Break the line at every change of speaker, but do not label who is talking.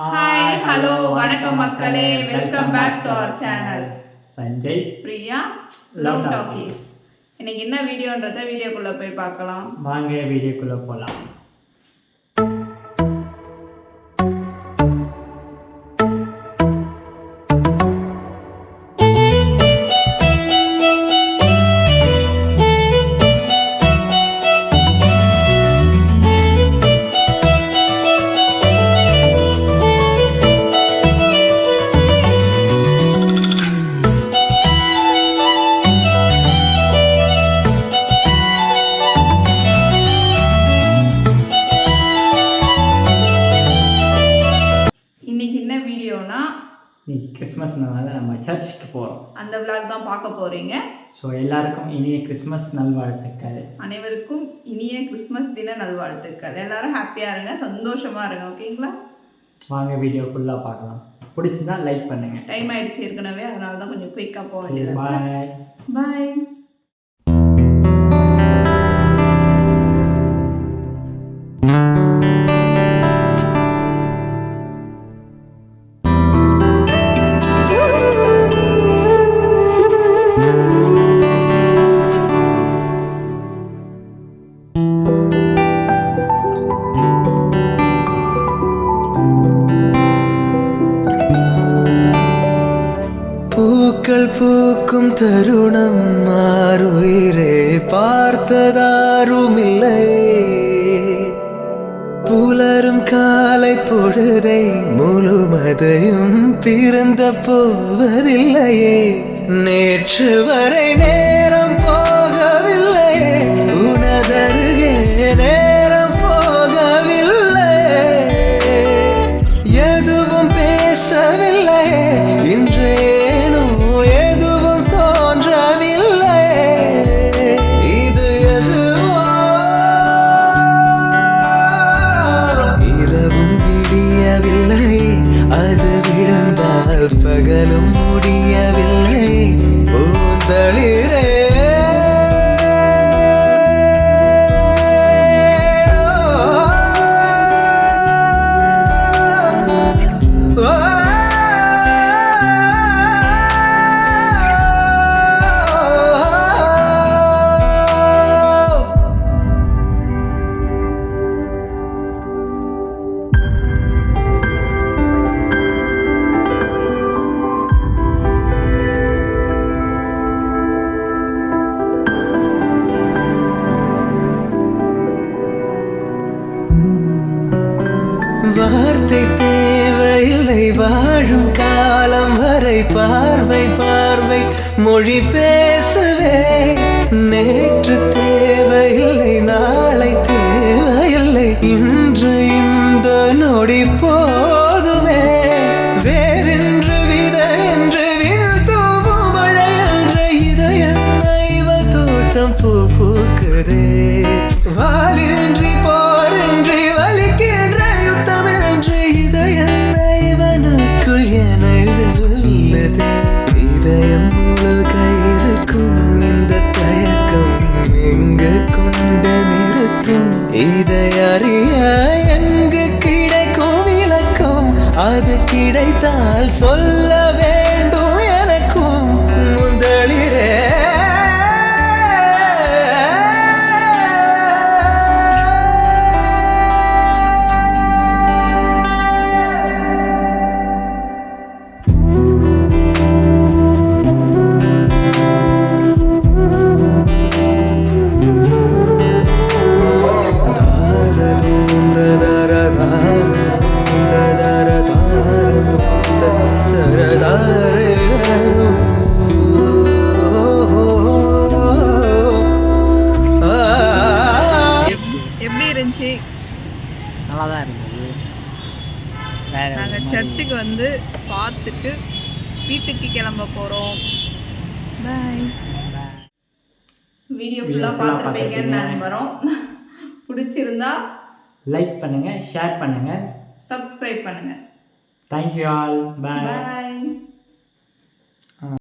Hi hello வணக்கம் மக்களே, welcome back to our channel.
Sanjay
Priya Love Talkies. இன்னைக்கு என்ன வீடியோன்றதை வீடியோக்குள்ள போய் பார்க்கலாம்.
வாங்க வீடியோக்குள்ள போகலாம். இன்னைக்கு கிறிஸ்மஸ்னால நம்ம சர்ச்சுக்கு போகிறோம்.
அந்த விளாக் தான் பார்க்க போகிறீங்க.
ஸோ எல்லாருக்கும் இனிய கிறிஸ்மஸ் நல்வாழ்த்துக்கள்.
அனைவருக்கும் இனிய கிறிஸ்மஸ் தின நல்வாழ்த்துக்கள். எல்லாரும் ஹாப்பியாக இருங்க, சந்தோஷமாக இருங்க. ஓகேங்களா?
வாங்க வீடியோ ஃபுல்லாக பார்க்கலாம். பிடிச்சிருந்தா லைக் பண்ணுங்கள்.
டைம் ஆகிடுச்சு ஏற்கனவே, அதனால தான் கொஞ்சம் குயிக்காக போக வேண்டியது.
பாய்
பாய்.
பூக்கள் பூக்கும் தருணம் மாறுயிரே பார்த்ததாருமில்லை. புலரும் காலை பொழுதை முழுமதையும் பிறந்த போவதில்லையே. நேற்று வரை நேரம் போகவில்லையே, உனதருகே நேரம் போகவில்லை. எதுவும் பேசவில்லை, இன்றே எதுவும் தோன்றவில்லை. இது எதுவோ இரவும் விடியவில்லை, அது விழுந்தால் பகலும் முடியவில்லை. பூந்தளிரே வார்த்தை தேவையில்லை, வாழும் காலம் வரை பார்வை பார்வை மொழி பேசவே. நேற்று தேவையில்லை, நாளை தேவையில்லை, இன்று இந்த நொடி போதுமே. வேறென்று விதை என்று விண் தூவும் மழை என்று இதயம் இவள் தோட்டம் பூ பூக்குதே. வாலின்றி போரின்றி வலிக்கின்ற யுத்தமென்று இதயம் இவனுக்குள் என வெல்லுதே. இதயம் முழுக இருக்கும் இந்த தயக்கம் எங்கு கொண்டு நிறுத்தும்? இதை அறிய எங்கு கிடைக்கும் விளக்கம்? அது கிடைத்தால் சொல்ல வேண்டும் எனக்கும். முதலிரே
நல்லா தான் இருந்தது.
நாங்கள் சர்ச்சுக்கு வந்து பார்த்துட்டு வீட்டுக்கு கிளம்ப போகிறோம். பாய். வீடியோ ஃபுல்லாக பார்த்துருப்பீங்கன்னு நம்புகிறோம். பிடிச்சிருந்தா
லைக் பண்ணுங்கள், ஷேர் பண்ணுங்கள்,
சப்ஸ்கிரைப் பண்ணுங்கள்.
Thank you all. பாய்.